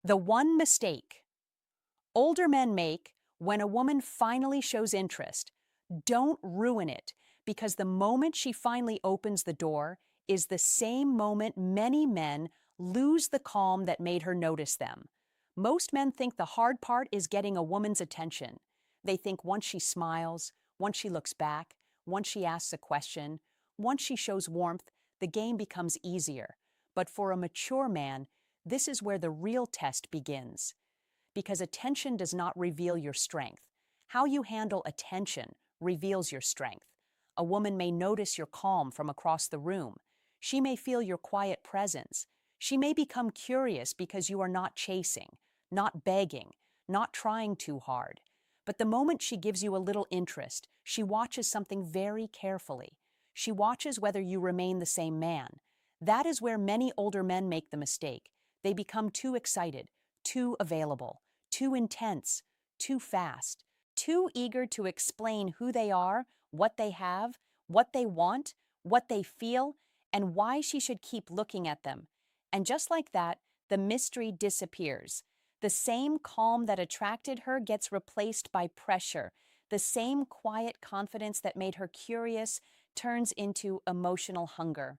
The one mistake older men make when a woman finally shows interest, don't ruin it, because the moment she finally opens the door is the same moment many men lose the calm that made her notice them. Most men think the hard part is getting a woman's attention. They think once she smiles, once she looks back, once she asks a question, once she shows warmth, the game becomes easier. But for a mature man, this is where the real test begins. Because attention does not reveal your strength. How you handle attention reveals your strength. A woman may notice your calm from across the room. She may feel your quiet presence. She may become curious because you are not chasing, not begging, not trying too hard. But the moment she gives you a little interest, she watches something very carefully. She watches whether you remain the same man. That is where many older men make the mistake. They become too excited, too available, too intense, too fast, too eager to explain who they are, what they have, what they want, what they feel, and why she should keep looking at them. And just like that, the mystery disappears. The same calm that attracted her gets replaced by pressure. The same quiet confidence that made her curious turns into emotional hunger.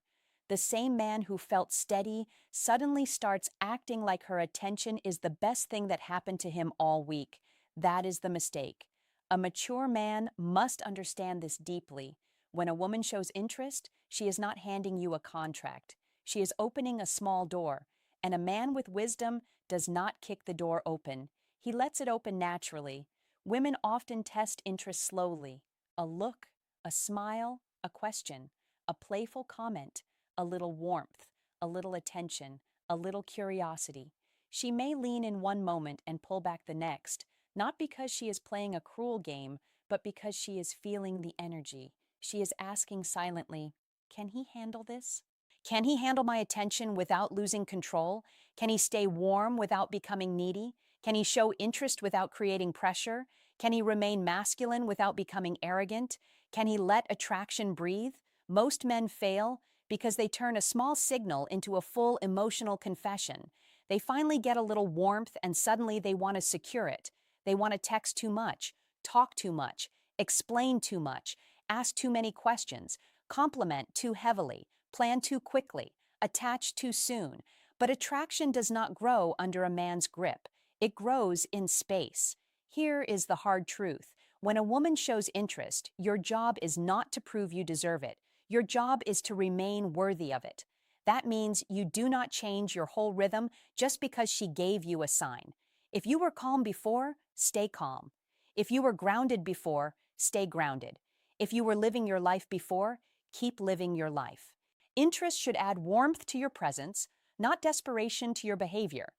The same man who felt steady suddenly starts acting like her attention is the best thing that happened to him all week. That is the mistake. A mature man must understand this deeply. When a woman shows interest, she is not handing you a contract. She is opening a small door, and a man with wisdom does not kick the door open. He lets it open naturally. Women often test interest slowly. A look, a smile, a question, a playful comment, a little warmth, a little attention, a little curiosity. She may lean in one moment and pull back the next, not because she is playing a cruel game, but because she is feeling the energy. She is asking silently, can he handle this? Can he handle my attention without losing control? Can he stay warm without becoming needy? Can he show interest without creating pressure? Can he remain masculine without becoming arrogant? Can he let attraction breathe? Most men fail because they turn a small signal into a full emotional confession. They finally get a little warmth and suddenly they want to secure it. They want to text too much, talk too much, explain too much, ask too many questions, compliment too heavily, plan too quickly, attach too soon. But attraction does not grow under a man's grip. It grows in space. Here is the hard truth. When a woman shows interest, your job is not to prove you deserve it. Your job is to remain worthy of it. That means you do not change your whole rhythm just because she gave you a sign. If you were calm before, stay calm. If you were grounded before, stay grounded. If you were living your life before, keep living your life. Interest should add warmth to your presence, not desperation to your behavior.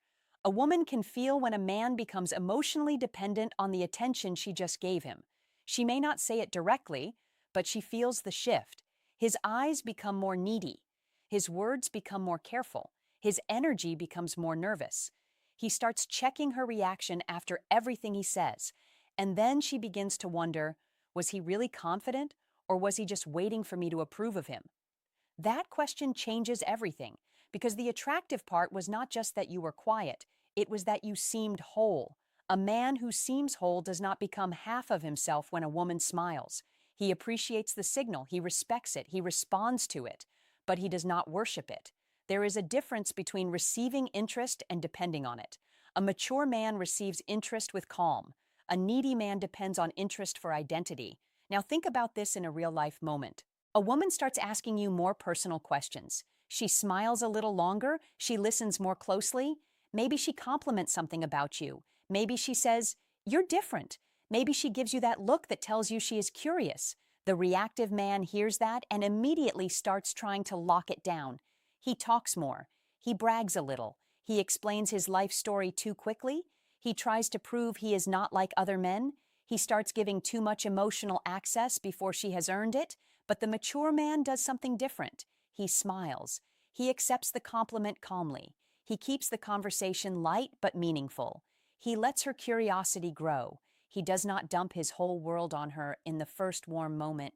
A woman can feel when a man becomes emotionally dependent on the attention she just gave him. She may not say it directly, but she feels the shift. His eyes become more needy. His words become more careful. His energy becomes more nervous. He starts checking her reaction after everything he says. And then she begins to wonder, was he really confident, or was he just waiting for me to approve of him? That question changes everything, because the attractive part was not just that you were quiet, it was that you seemed whole. A man who seems whole does not become half of himself when a woman smiles. He appreciates the signal, he respects it, he responds to it, but he does not worship it. There is a difference between receiving interest and depending on it. A mature man receives interest with calm. A needy man depends on interest for identity. Now think about this in a real-life moment. A woman starts asking you more personal questions. She smiles a little longer, she listens more closely. Maybe she compliments something about you. Maybe she says, "You're different." Maybe she gives you that look that tells you she is curious. The reactive man hears that and immediately starts trying to lock it down. He talks more. He brags a little. He explains his life story too quickly. He tries to prove he is not like other men. He starts giving too much emotional access before she has earned it. But the mature man does something different. He smiles. He accepts the compliment calmly. He keeps the conversation light but meaningful. He lets her curiosity grow. He does not dump his whole world on her in the first warm moment,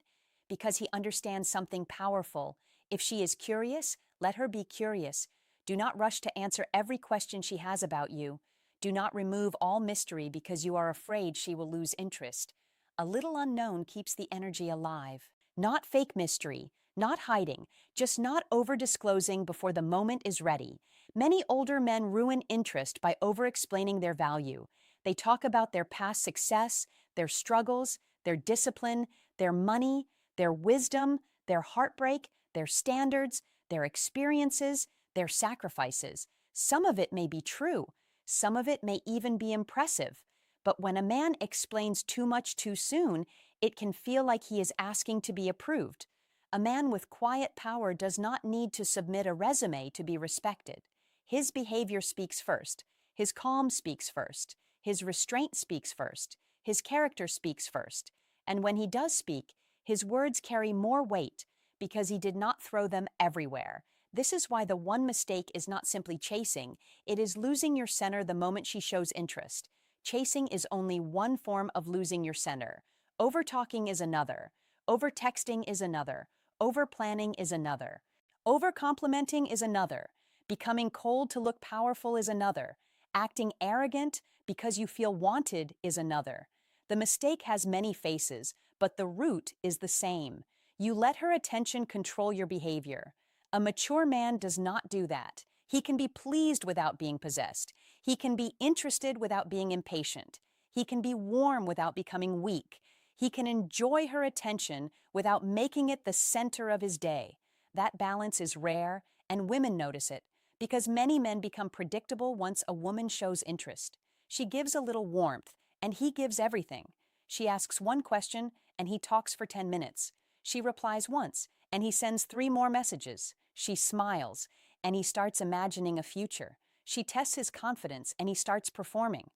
because he understands something powerful. If she is curious, let her be curious. Do not rush to answer every question she has about you. Do not remove all mystery because you are afraid she will lose interest. A little unknown keeps the energy alive. Not fake mystery, not hiding, just not over-disclosing before the moment is ready. Many older men ruin interest by over-explaining their value. They talk about their past success, their struggles, their discipline, their money, their wisdom, their heartbreak, their standards, their experiences, their sacrifices. Some of it may be true. Some of it may even be impressive. But when a man explains too much too soon, it can feel like he is asking to be approved. A man with quiet power does not need to submit a resume to be respected. His behavior speaks first. His calm speaks first. His restraint speaks first. His character speaks first. And when he does speak, his words carry more weight because he did not throw them everywhere. This is why the one mistake is not simply chasing, it is losing your center the moment she shows interest. Chasing is only one form of losing your center. Over-talking is another. Over-texting is another. Over-planning is another. Over-complimenting is another. Becoming cold to look powerful is another. Acting arrogant because you feel wanted is another. The mistake has many faces, but the root is the same. You let her attention control your behavior. A mature man does not do that. He can be pleased without being possessed. He can be interested without being impatient. He can be warm without becoming weak. He can enjoy her attention without making it the center of his day. That balance is rare, and women notice it, because many men become predictable once a woman shows interest. She gives a little warmth, and he gives everything. She asks one question, and he talks for 10 minutes. She replies once, and he sends 3 more messages. She smiles, and he starts imagining a future. She tests his confidence, and he starts performing.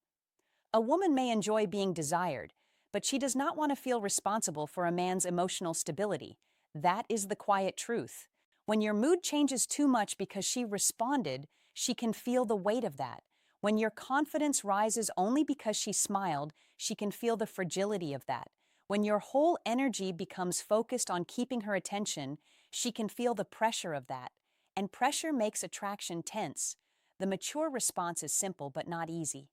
A woman may enjoy being desired, but she does not want to feel responsible for a man's emotional stability. That is the quiet truth. When your mood changes too much because she responded, she can feel the weight of that. When your confidence rises only because she smiled, she can feel the fragility of that. When your whole energy becomes focused on keeping her attention, she can feel the pressure of that. And pressure makes attraction tense. The mature response is simple but not easy.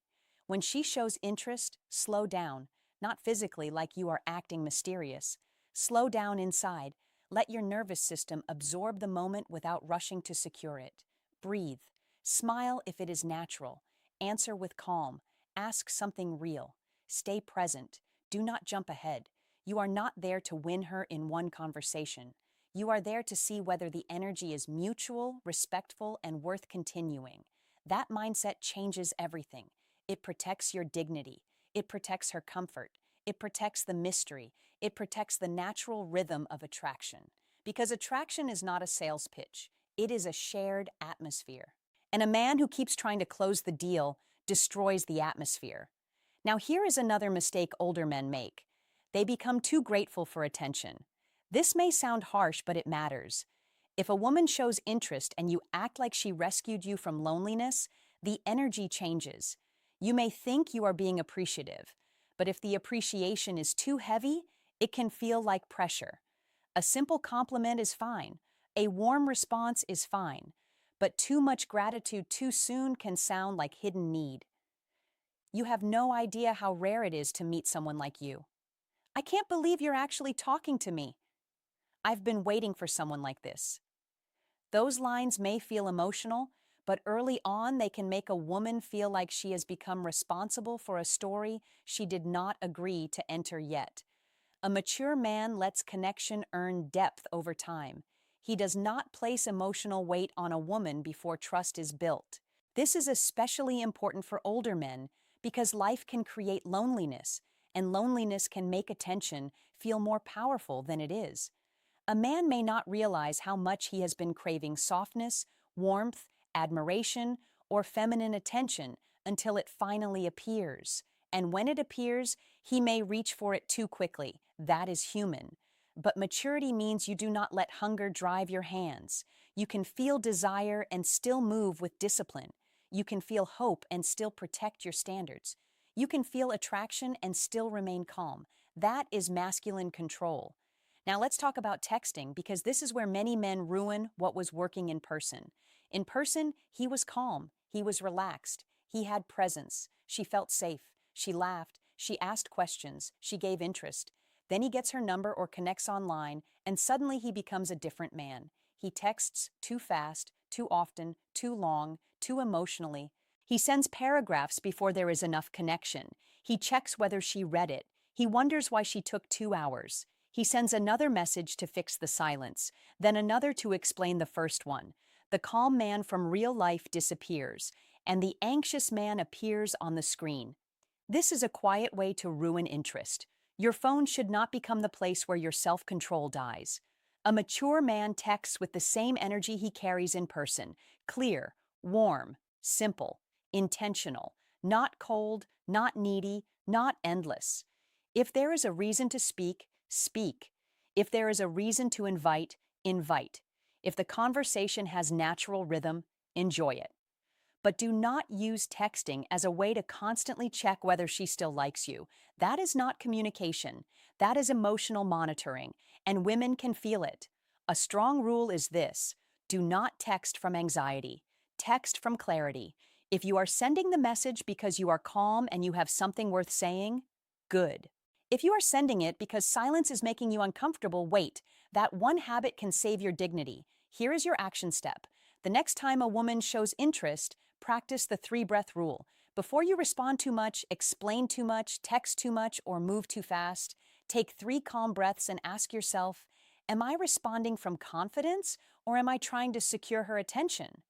When she shows interest, slow down, not physically like you are acting mysterious. Slow down inside. Let your nervous system absorb the moment without rushing to secure it. Breathe. Smile if it is natural. Answer with calm. Ask something real. Stay present. Do not jump ahead. You are not there to win her in one conversation. You are there to see whether the energy is mutual, respectful, and worth continuing. That mindset changes everything. It protects your dignity. It protects her comfort. It protects the mystery. It protects the natural rhythm of attraction. Because attraction is not a sales pitch. It is a shared atmosphere. And a man who keeps trying to close the deal destroys the atmosphere. Now here is another mistake older men make. They become too grateful for attention. This may sound harsh, but it matters. If a woman shows interest and you act like she rescued you from loneliness, the energy changes. You may think you are being appreciative, but if the appreciation is too heavy, it can feel like pressure. A simple compliment is fine. A warm response is fine. But too much gratitude too soon can sound like hidden need. You have no idea how rare it is to meet someone like you. I can't believe you're actually talking to me. I've been waiting for someone like this. Those lines may feel emotional, but early on they can make a woman feel like she has become responsible for a story she did not agree to enter yet. A mature man lets connection earn depth over time. He does not place emotional weight on a woman before trust is built. This is especially important for older men because life can create loneliness, and loneliness can make attention feel more powerful than it is. A man may not realize how much he has been craving softness, warmth, admiration, or feminine attention until it finally appears. And when it appears, he may reach for it too quickly. That is human. But maturity means you do not let hunger drive your hands. You can feel desire and still move with discipline. You can feel hope and still protect your standards. You can feel attraction and still remain calm. That is masculine control. Now let's talk about texting, because this is where many men ruin what was working in person. In person, he was calm, he was relaxed, he had presence, she felt safe, she laughed, she asked questions, she gave interest. Then he gets her number or connects online, and suddenly he becomes a different man. He texts too fast, too often, too long, too emotionally. He sends paragraphs before there is enough connection. He checks whether she read it. He wonders why she took 2 hours. He sends another message to fix the silence, then another to explain the first one. The calm man from real life disappears, and the anxious man appears on the screen. This is a quiet way to ruin interest. Your phone should not become the place where your self-control dies. A mature man texts with the same energy he carries in person, clear, warm, simple, intentional, not cold, not needy, not endless. If there is a reason to speak, speak. If there is a reason to invite, invite. If the conversation has natural rhythm, enjoy it. But do not use texting as a way to constantly check whether she still likes you. That is not communication. That is emotional monitoring, and women can feel it. A strong rule is this: do not text from anxiety. Text from clarity. If you are sending the message because you are calm and you have something worth saying, good. If you are sending it because silence is making you uncomfortable, wait. That one habit can save your dignity. Here is your action step. The next time a woman shows interest, practice the 3-breath rule. Before you respond too much, explain too much, text too much, or move too fast, take 3 calm breaths and ask yourself, am I responding from confidence or am I trying to secure her attention?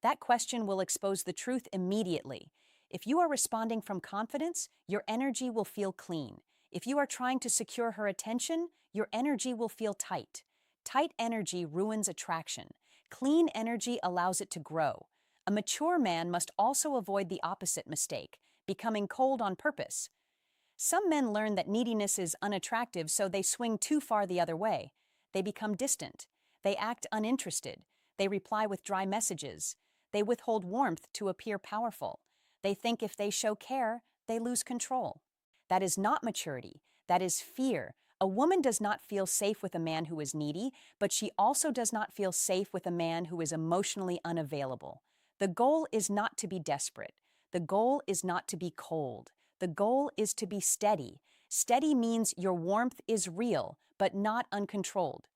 That question will expose the truth immediately. If you are responding from confidence, your energy will feel clean. If you are trying to secure her attention, your energy will feel tight. Tight energy ruins attraction. Clean energy allows it to grow. A mature man must also avoid the opposite mistake, becoming cold on purpose. Some men learn that neediness is unattractive, so they swing too far the other way. They become distant. They act uninterested. They reply with dry messages. They withhold warmth to appear powerful. They think if they show care, they lose control. That is not maturity. That is fear. A woman does not feel safe with a man who is needy, but she also does not feel safe with a man who is emotionally unavailable. The goal is not to be desperate. The goal is not to be cold. The goal is to be steady. Steady means your warmth is real, but not uncontrolled.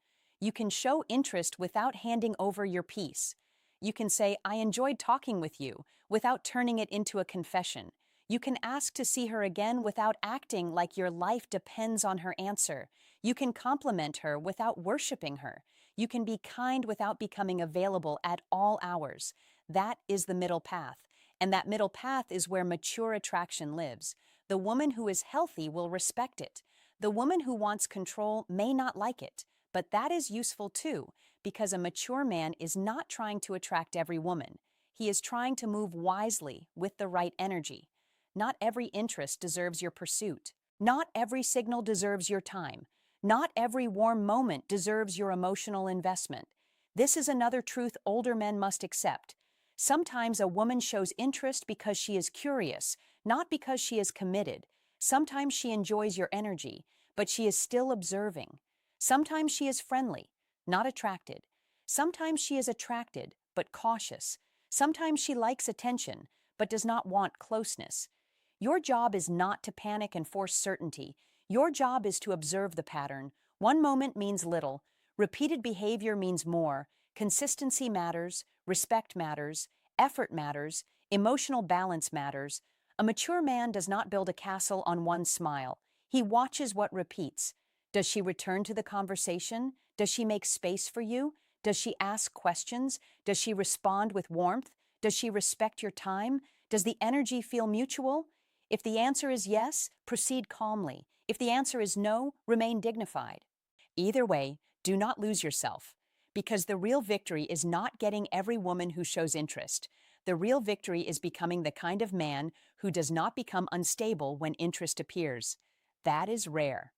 You can show interest without handing over your peace. You can say, I enjoyed talking with you, without turning it into a confession. You can ask to see her again without acting like your life depends on her answer. You can compliment her without worshiping her. You can be kind without becoming available at all hours. That is the middle path, and that middle path is where mature attraction lives. The woman who is healthy will respect it. The woman who wants control may not like it, but that is useful too, because a mature man is not trying to attract every woman. He is trying to move wisely with the right energy. Not every interest deserves your pursuit. Not every signal deserves your time. Not every warm moment deserves your emotional investment. This is another truth older men must accept. Sometimes a woman shows interest because she is curious, not because she is committed. Sometimes she enjoys your energy, but she is still observing. Sometimes she is friendly, not attracted. Sometimes she is attracted, but cautious. Sometimes she likes attention, but does not want closeness. Your job is not to panic and force certainty. Your job is to observe the pattern. One moment means little. Repeated behavior means more. Consistency matters. Respect matters. Effort matters. Emotional balance matters. A mature man does not build a castle on one smile. He watches what repeats. Does she return to the conversation? Does she make space for you? Does she ask questions? Does she respond with warmth? Does she respect your time? Does the energy feel mutual? If the answer is yes, proceed calmly. If the answer is no, remain dignified. Either way, do not lose yourself, because the real victory is not getting every woman who shows interest. The real victory is becoming the kind of man who does not become unstable when interest appears. That is rare.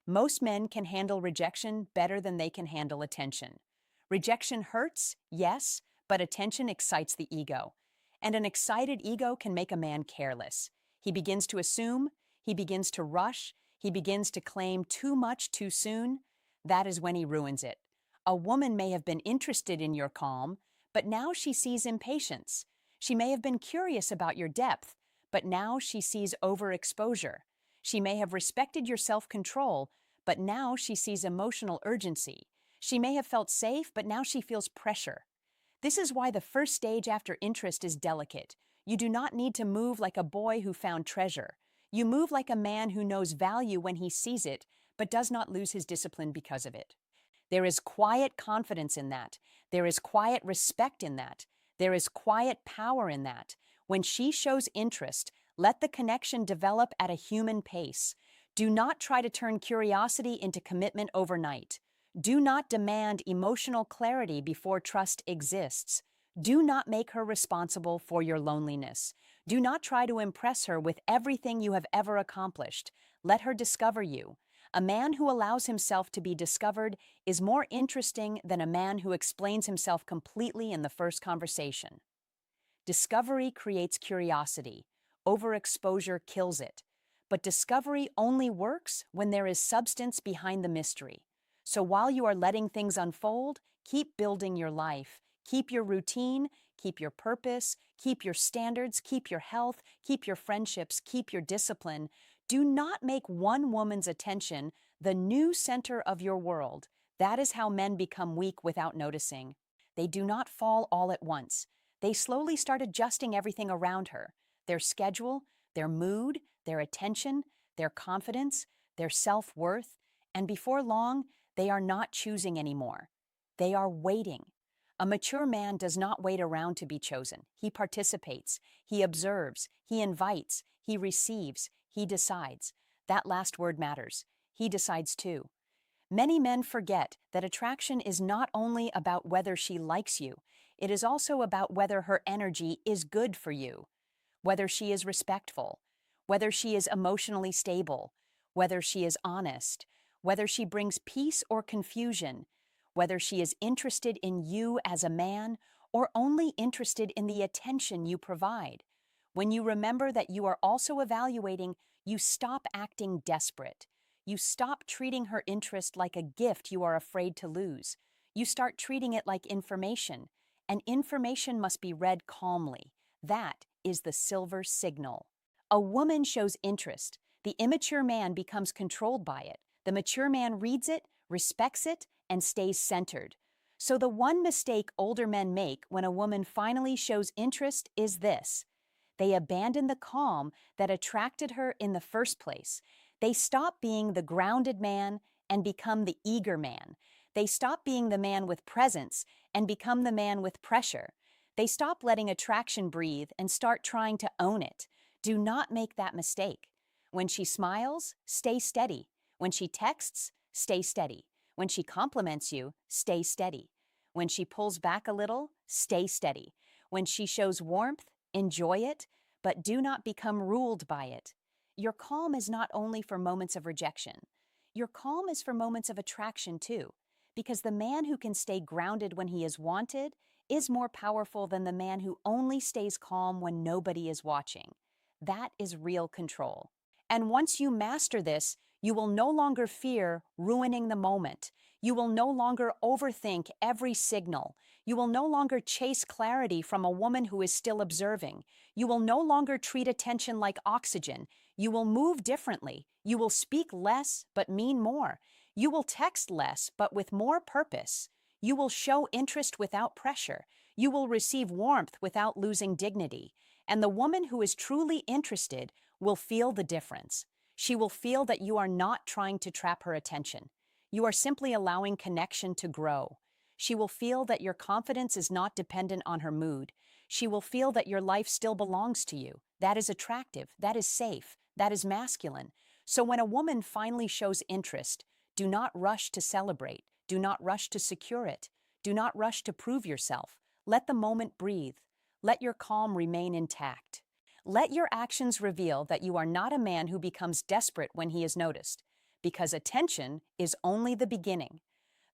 Most men can handle rejection better than they can handle attention. Rejection hurts, yes, but attention excites the ego. And an excited ego can make a man careless. He begins to assume, he begins to rush, he begins to claim too much too soon. That is when he ruins it. A woman may have been interested in your calm, but now she sees impatience. She may have been curious about your depth, but now she sees overexposure. She may have respected your self-control, but now she sees emotional urgency. She may have felt safe, but now she feels pressure. This is why the first stage after interest is delicate. You do not need to move like a boy who found treasure. You move like a man who knows value when he sees it, but does not lose his discipline because of it. There is quiet confidence in that. There is quiet respect in that. There is quiet power in that. When she shows interest, let the connection develop at a human pace. Do not try to turn curiosity into commitment overnight. Do not demand emotional clarity before trust exists. Do not make her responsible for your loneliness. Do not try to impress her with everything you have ever accomplished. Let her discover you. A man who allows himself to be discovered is more interesting than a man who explains himself completely in the first conversation. Discovery creates curiosity. Overexposure kills it. But discovery only works when there is substance behind the mystery. So while you are letting things unfold, keep building your life. Keep your routine, keep your purpose, keep your standards, keep your health, keep your friendships, keep your discipline. Do not make one woman's attention the new center of your world. That is how men become weak without noticing. They do not fall all at once. They slowly start adjusting everything around her. Their schedule, their mood, their attention, their confidence, their self-worth, and before long, they are not choosing anymore. They are waiting. A mature man does not wait around to be chosen. He participates, he observes, he invites, he receives, he decides. That last word matters. He decides too. Many men forget that attraction is not only about whether she likes you, it is also about whether her energy is good for you, whether she is respectful, whether she is emotionally stable, whether she is honest, whether she brings peace or confusion, whether she is interested in you as a man or only interested in the attention you provide. When you remember that you are also evaluating, you stop acting desperate. You stop treating her interest like a gift you are afraid to lose. You start treating it like information, and information must be read calmly. That is the silver signal. A woman shows interest. The immature man becomes controlled by it. The mature man reads it, respects it, and stays centered. So the one mistake older men make when a woman finally shows interest is this. They abandon the calm that attracted her in the first place. They stop being the grounded man and become the eager man. They stop being the man with presence and become the man with pressure. They stop letting attraction breathe and start trying to own it. Do not make that mistake. When she smiles, stay steady. When she texts, stay steady. When she compliments you, stay steady. When she pulls back a little, stay steady. When she shows warmth, enjoy it, but do not become ruled by it. Your calm is not only for moments of rejection. Your calm is for moments of attraction too, because the man who can stay grounded when he is wanted is more powerful than the man who only stays calm when nobody is watching. That is real control. And once you master this, you will no longer fear ruining the moment. You will no longer overthink every signal. You will no longer chase clarity from a woman who is still observing. You will no longer treat attention like oxygen. You will move differently. You will speak less but mean more. You will text less but with more purpose. You will show interest without pressure. You will receive warmth without losing dignity. And the woman who is truly interested will feel the difference. She will feel that you are not trying to trap her attention. You are simply allowing connection to grow. She will feel that your confidence is not dependent on her mood. She will feel that your life still belongs to you. That is attractive. That is safe. That is masculine. So when a woman finally shows interest, do not rush to celebrate. Do not rush to secure it. Do not rush to prove yourself. Let the moment breathe. Let your calm remain intact. Let your actions reveal that you are not a man who becomes desperate when he is noticed, because attention is only the beginning.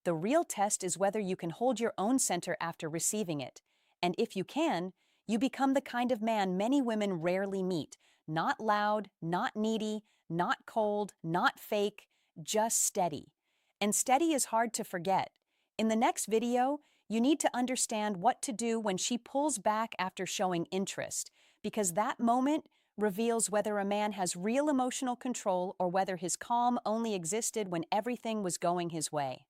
The real test is whether you can hold your own center after receiving it. And if you can, you become the kind of man many women rarely meet. Not loud, not needy, not cold, not fake, just steady. And steady is hard to forget. In the next video, You need to understand what to do when she pulls back after showing interest, because that moment reveals whether a man has real emotional control or whether his calm only existed when everything was going his way.